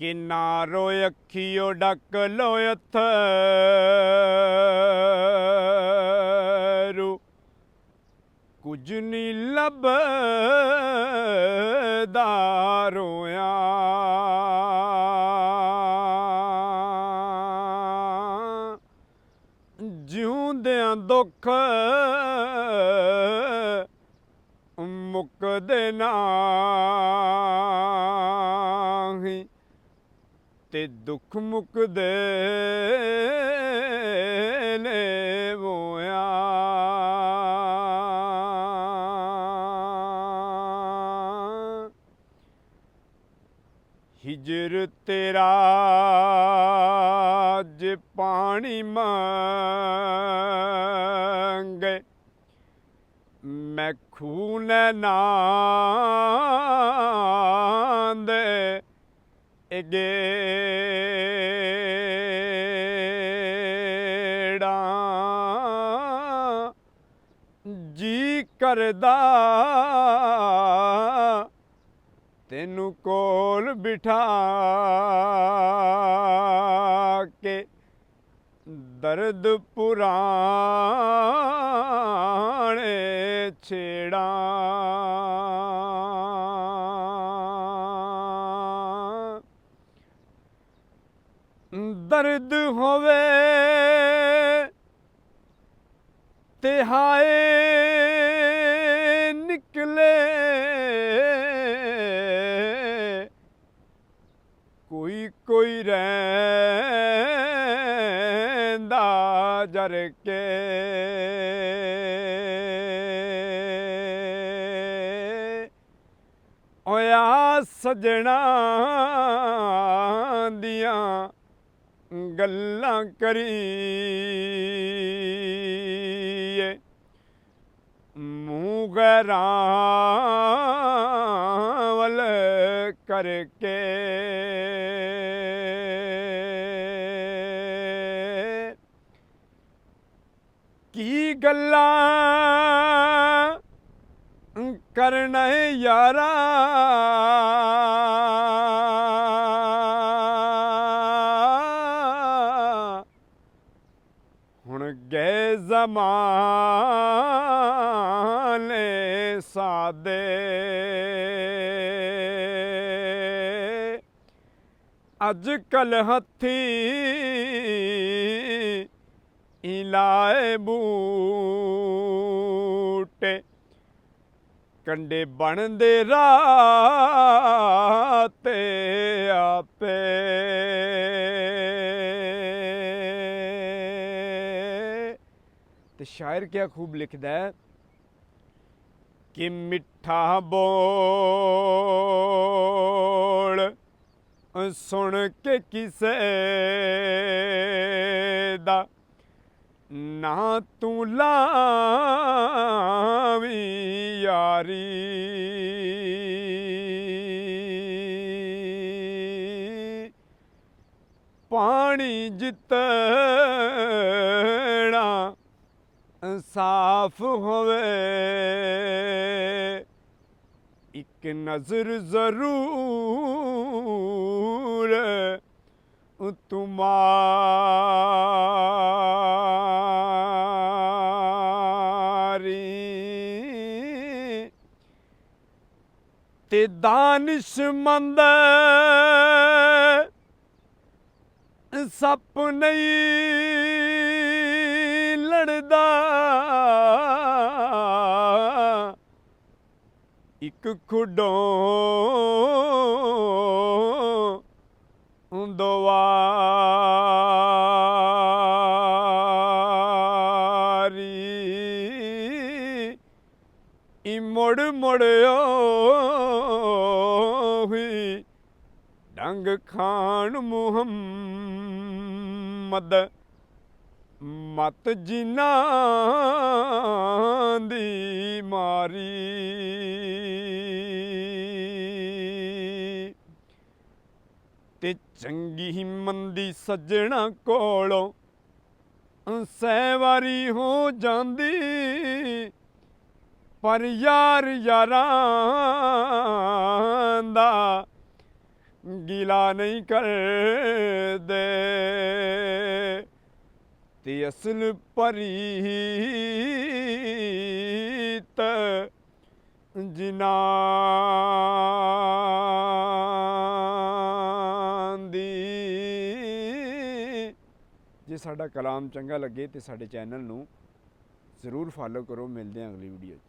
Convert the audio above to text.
कि ना रोए अखियो डक लो अथरू कुछ नहीं लभदा रोया जिउंदियां दुख मुकदे नाही ते दुख मुकदे ने मोया हिजर तेरा जे पानी मंगे मैं खून नांदे गेड़ा जी करदा तेनू कोल बिठा के दर्द पुराने छेड़ा दर्द होवे ते हाय निकले कोई कोई रैंदा जर के ओया सजना दियां गल्लां करिए मूंह गैरां वल करके की गल्लां करना यारा हुण गए ज़माने सादे अजकल हथी इलाए बूटे कंडे बनदे राते आपे ते शायर क्या खूब लिखदा है कि मिठा बोल सुन के किसे दा ना तू लावी यारी पानी जितना साफ होवे एक नजर जरूर तुम्हारी ते दानिशमंद सप नहीं लड़दा एक खुडों दवारी मुड़ मुड़ो हुई डंग खान मुहम्मद मत जिना दी मारी ते चंगी मंदी सज्जणा कोलों सहवारी हो जांदी पर यार यारां दा ਗਿਲਾ ਨਹੀਂ ਕਰਦੇ ਤੇ ਅਸਲ ਪ੍ਰੀਤ ਜਿਨ੍ਹਾਂ ਦੀ। ਜੇ ਸਾਡਾ ਕਲਾਮ ਚੰਗਾ ਲੱਗੇ ਤੇ ਸਾਡੇ ਚੈਨਲ ਨੂੰ ਜ਼ਰੂਰ ਫਾਲੋ ਕਰੋ। ਮਿਲਦੇ ਹਾਂ ਅਗਲੀ ਵੀਡੀਓ 'ਚ।